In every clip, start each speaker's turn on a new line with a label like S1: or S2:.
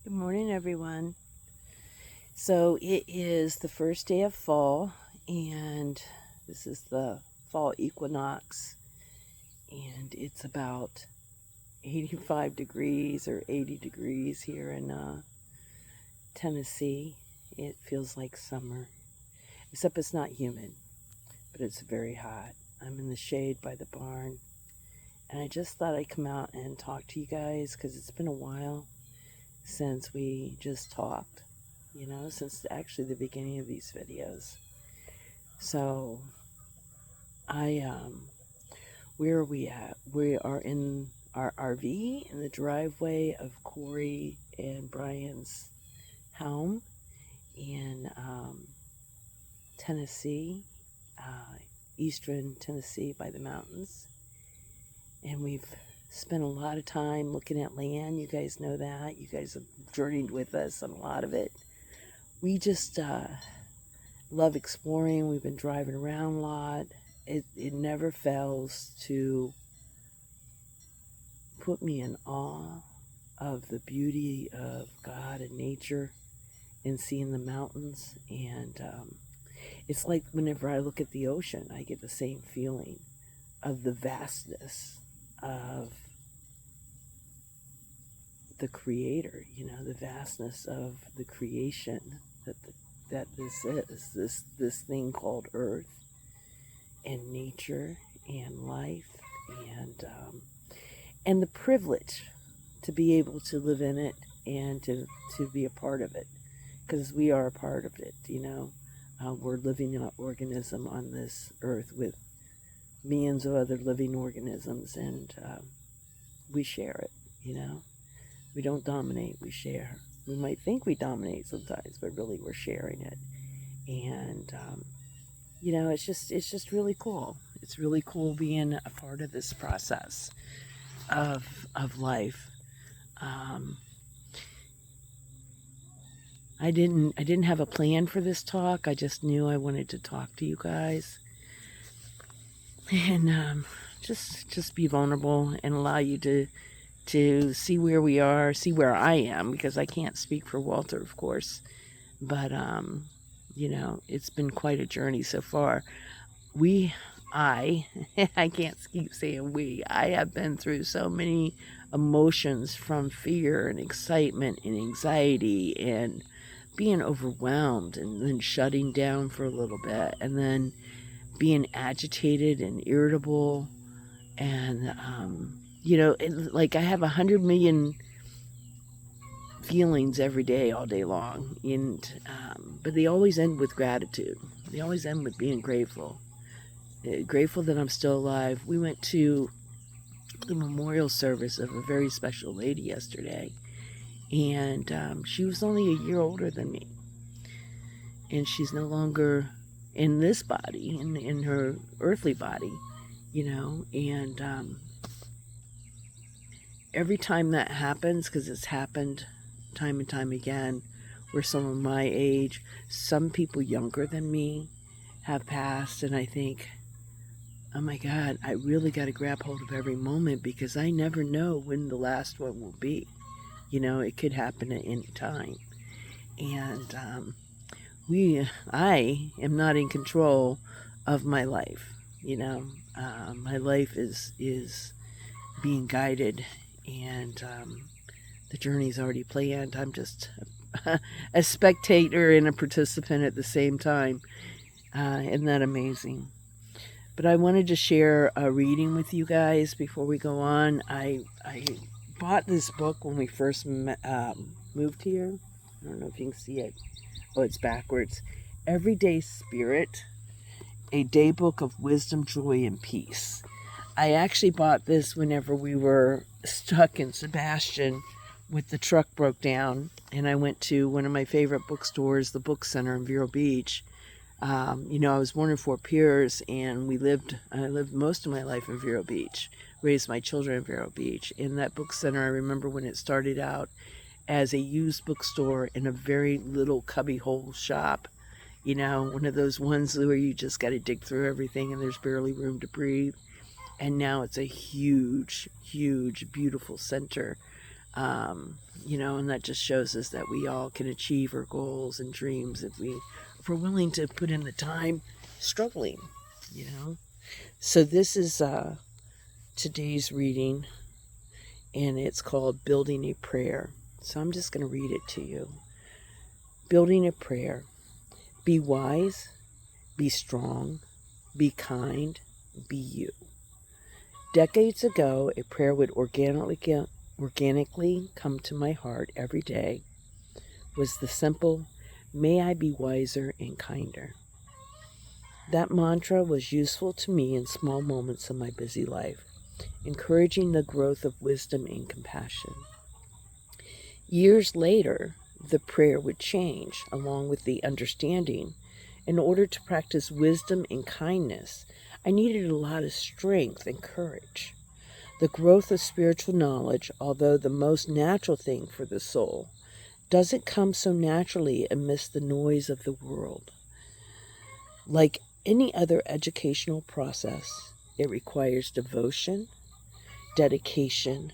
S1: Good morning, everyone. So it is the first day of fall, and this is the fall equinox, and it's about 85 degrees or 80 degrees here in Tennessee. It feels like summer, except it's not humid, but it's very hot. I'm in the shade by the barn, and I just thought I'd come out and talk to you guys because it's been a while since we just talked, since actually the beginning of these videos. So where are we at? We are in our RV in the driveway of Corey and Brian's home in Tennessee, eastern Tennessee by the mountains. And we've spent a lot of time looking at land. You guys know that. You guys have journeyed with us on a lot of it. We just love exploring. We've been driving around a lot. It never fails to put me in awe of the beauty of God and nature and seeing the mountains. And it's like whenever I look at the ocean, I get the same feeling of the vastness of the Creator, the vastness of the creation that this is, this thing called Earth and nature and life, and the privilege to be able to live in it and to be a part of it, because we are a part of it. We're living an organism on this earth with millions of other living organisms, and we share it. We don't dominate, we share. We might think we dominate sometimes, but really we're sharing it. And it's just really cool. It's really cool being a part of this process of life. I didn't have a plan for this talk. I just knew I wanted to talk to you guys and just be vulnerable and allow you to see where we are, see where I am, because I can't speak for Walter, of course. But, it's been quite a journey so far. I can't keep saying we. I have been through so many emotions, from fear and excitement and anxiety and being overwhelmed and then shutting down for a little bit and then being agitated and irritable and, like I have 100 million feelings every day, all day long, and but they always end with gratitude. They always end with being grateful. Grateful that I'm still alive. We went to the memorial service of a very special lady yesterday, and she was only a year older than me, and she's no longer in this body, in her earthly body, and every time that happens, because it's happened time and time again, where someone my age, some people younger than me, have passed, and I think, oh my God, I really got to grab hold of every moment, because I never know when the last one will be. It could happen at any time. And I am not in control of my life. My life is being guided, and the journey's already planned. I'm just a spectator and a participant at the same time. Isn't that amazing? But I wanted to share a reading with you guys before we go on. I bought this book when we first moved here. I don't know if you can see it. Oh, it's backwards. Everyday Spirit, a day book of wisdom, joy, and peace. I actually bought this whenever we were stuck in Sebastian with the truck broke down, and I went to one of my favorite bookstores, the Book Center in Vero Beach. I was born in Fort Pierce, and I lived most of my life in Vero Beach, raised my children in Vero Beach. In that book center, I remember when it started out as a used bookstore in a very little cubbyhole shop, one of those ones where you just got to dig through everything and there's barely room to breathe. And now it's a huge, huge, beautiful center And that just shows us that we all can achieve our goals and dreams if we're willing to put in the time struggling, you know. So this is today's reading, and it's called Building a Prayer. So I'm just going to read it to you. Building a prayer. Be wise, be strong, be kind, be you. Decades ago, a prayer would organically come to my heart every day. Was the simple, may I be wiser and kinder. That mantra was useful to me in small moments of my busy life, encouraging the growth of wisdom and compassion. Years later, the prayer would change, along with the understanding. In order to practice wisdom and kindness, I needed a lot of strength and courage. The growth of spiritual knowledge, although the most natural thing for the soul, doesn't come so naturally amidst the noise of the world. Like any other educational process, it requires devotion, dedication,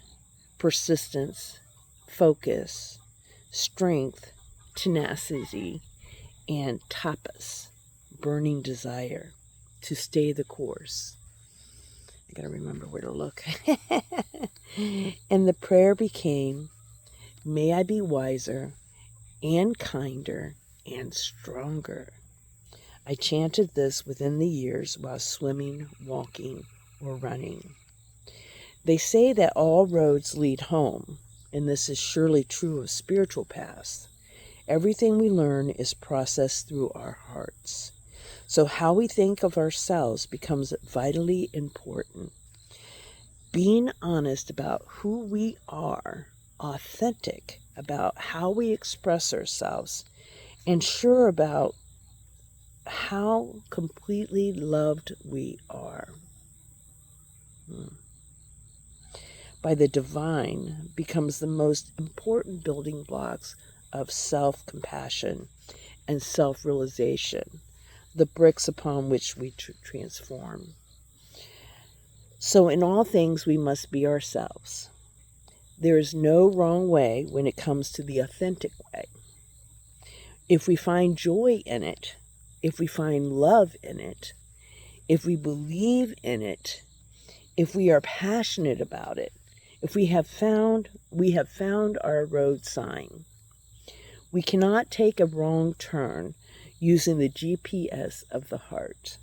S1: persistence, focus, strength, tenacity, and tapas, burning desire, to stay the course. I gotta remember where to look. And the prayer became, may I be wiser and kinder and stronger. I chanted this within the years while swimming, walking, or running. They say that all roads lead home, and this is surely true of spiritual paths. Everything we learn is processed through our hearts. So how we think of ourselves becomes vitally important. Being honest about who we are, authentic about how we express ourselves, and sure about how completely loved we are by the divine becomes the most important building blocks of self-compassion and self-realization, the bricks upon which we transform. So in all things, we must be ourselves. There is no wrong way when it comes to the authentic way. If we find joy in it, if we find love in it, if we believe in it, if we are passionate about it, if we have found our road sign. We cannot take a wrong turn using the GPS of the heart.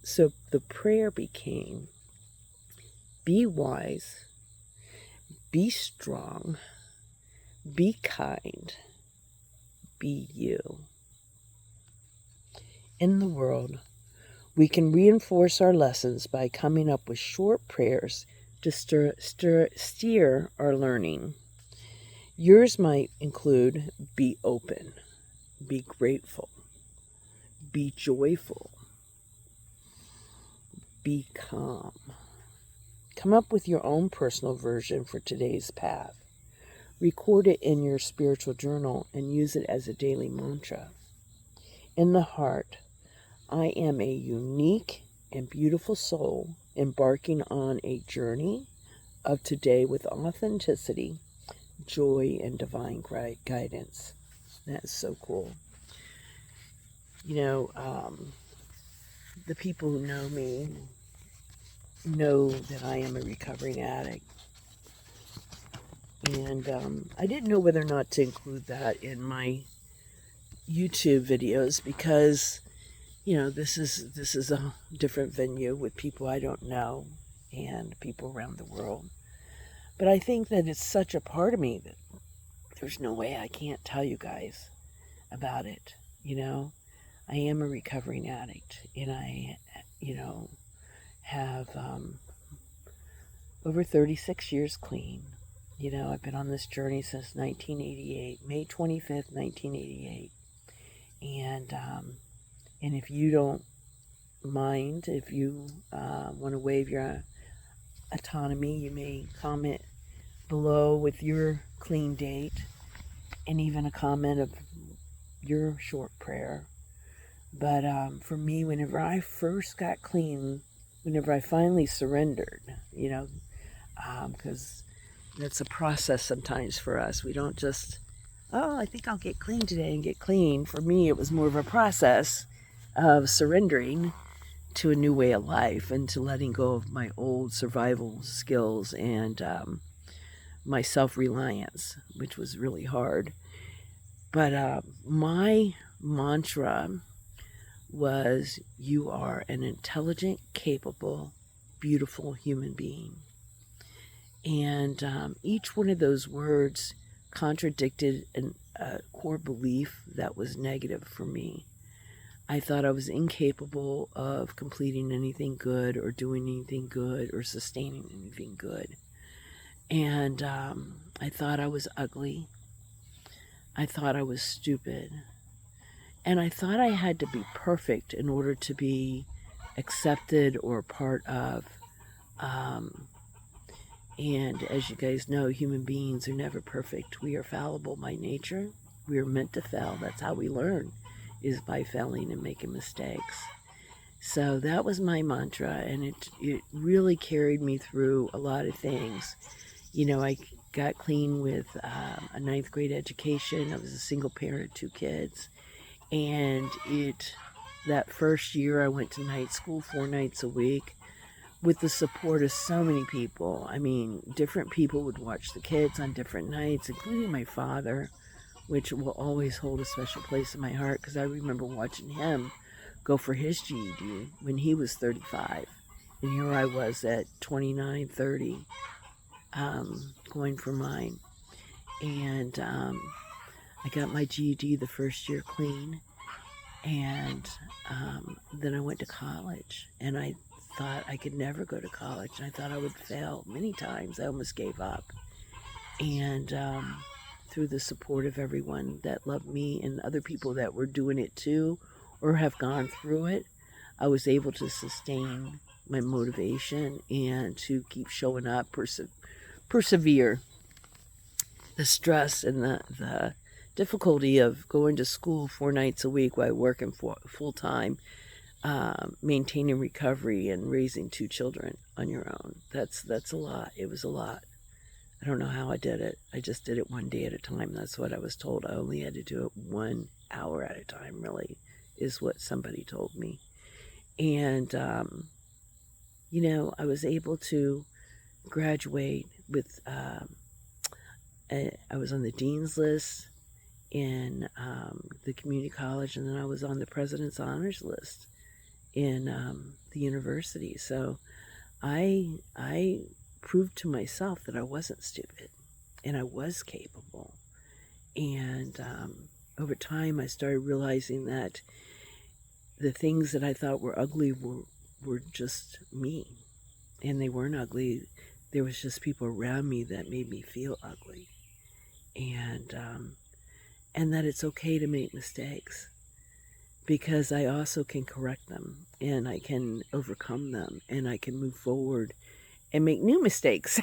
S1: So the prayer became, be wise, be strong, be kind, be you. In the world, we can reinforce our lessons by coming up with short prayers to steer our learning. Yours might include, be open, be grateful, be joyful, be calm. Come up with your own personal version for today's path. Record it in your spiritual journal and use it as a daily mantra. In the heart, I am a unique and beautiful soul embarking on a journey of today with authenticity, joy, and divine guidance. That is so cool. The people who know me know that I am a recovering addict. And I didn't know whether or not to include that in my YouTube videos because, this is a different venue with people I don't know and people around the world. But I think that it's such a part of me that there's no way I can't tell you guys about it. I am a recovering addict, and I, have over 36 years clean. I've been on this journey since 1988, May 25th, 1988. And if you don't mind, if you want to waive your autonomy, you may comment below with your clean date and even a comment of your short prayer. But for me, whenever I first got clean, whenever I finally surrendered, because It's a process sometimes for us. We don't just, oh, I think I'll get clean today and get clean. For me, it was more of a process of surrendering to a new way of life and to letting go of my old survival skills and my self-reliance, which was really hard. But my mantra was, you are an intelligent, capable, beautiful human being. And each one of those words contradicted a core belief that was negative for me. I thought I was incapable of completing anything good or doing anything good or sustaining anything good. And I thought I was ugly. I thought I was stupid. And I thought I had to be perfect in order to be accepted or part of. And as you guys know, human beings are never perfect. We are fallible by nature. We are meant to fail. That's how we learn, is by failing and making mistakes. So that was my mantra, and it really carried me through a lot of things. You know, I got clean with a 9th grade education. I was a single parent, 2 kids. And that first year I went to night school 4 nights a week with the support of so many people. I mean, different people would watch the kids on different nights, including my father, which will always hold a special place in my heart because I remember watching him go for his GED when he was 35. And here I was at 29, 30, going for mine. And I got my GED the first year clean. And then I went to college. And I thought I could never go to college. And I thought I would fail many times. I almost gave up. And through the support of everyone that loved me and other people that were doing it too or have gone through it, I was able to sustain my motivation and to keep showing up, persevere. The stress and the difficulty of going to school 4 nights a week while working full time, maintaining recovery and raising 2 children on your own. That's a lot. It was a lot. I don't know how I did it. I just did it one day at a time. That's what I was told. I only had to do it 1 hour at a time, really, is what somebody told me. And, you know, I was able to graduate with, I was on the dean's list in the community college, and then I was on the president's honors list in the university. So I proved to myself that I wasn't stupid and I was capable. And over time I started realizing that the things that I thought were ugly were just me, and they weren't ugly. There was just people around me that made me feel ugly. And that it's okay to make mistakes, because I also can correct them and I can overcome them and I can move forward and make new mistakes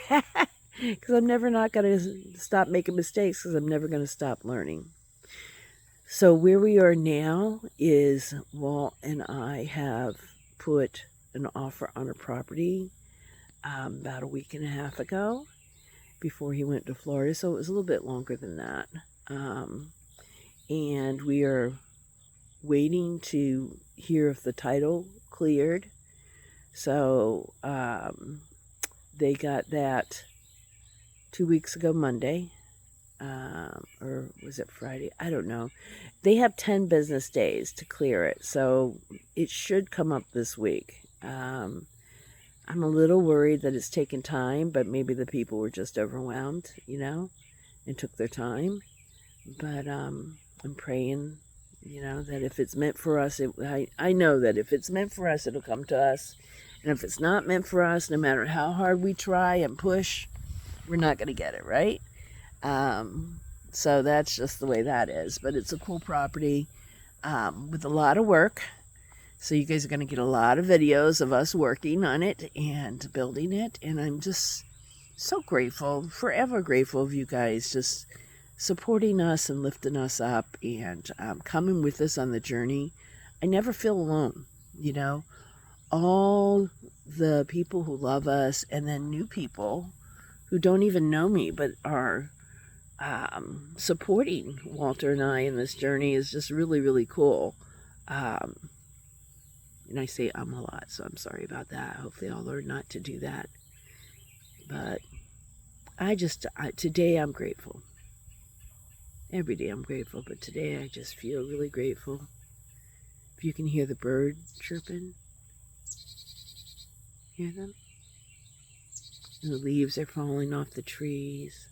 S1: because I'm never not going to stop making mistakes, because I'm never going to stop learning. So where we are now is Walt and I have put an offer on a property about a week and a half ago before he went to Florida. So it was a little bit longer than that. And we are waiting to hear if the title cleared. So they got that 2 weeks ago Monday, or was it Friday? I don't know. They have 10 business days to clear it, so it should come up this week. I'm a little worried that it's taken time, but maybe the people were just overwhelmed, you know, and took their time. But I'm praying, you know, that if it's meant for us, I know that if it's meant for us, it'll come to us. And if it's not meant for us, no matter how hard we try and push, we're not going to get it, right? So that's just the way that is. But it's a cool property with a lot of work. So you guys are going to get a lot of videos of us working on it and building it. And I'm just so grateful, forever grateful of you guys just supporting us and lifting us up and coming with us on the journey. I never feel alone, you know. All the people who love us, and then new people who don't even know me but are supporting Walter and I in this journey is just really, really cool. And I say a lot, so I'm sorry about that. Hopefully I'll learn not to do that. But today I'm grateful. Every day I'm grateful, but today I just feel really grateful. If you can hear the bird chirping, hear them? And the leaves are falling off the trees.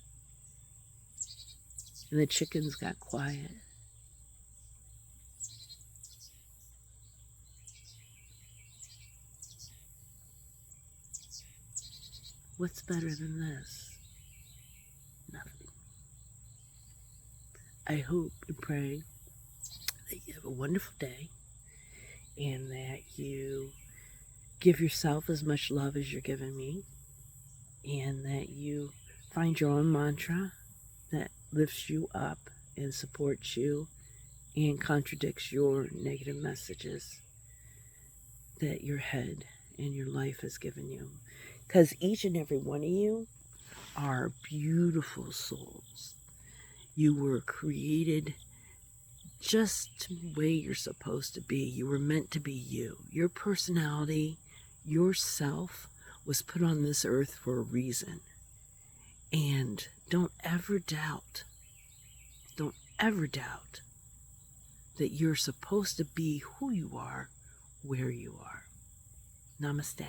S1: And the chickens got quiet. What's better than this? Nothing. I hope and pray that you have a wonderful day and that you give yourself as much love as you're giving me, and that you find your own mantra that lifts you up and supports you and contradicts your negative messages that your head and your life has given you. Because each and every one of you are beautiful souls. You were created just the way you're supposed to be. You were meant to be you. Your personality, yourself, was put on this earth for a reason. And don't ever doubt that you're supposed to be who you are, where you are. Namaste.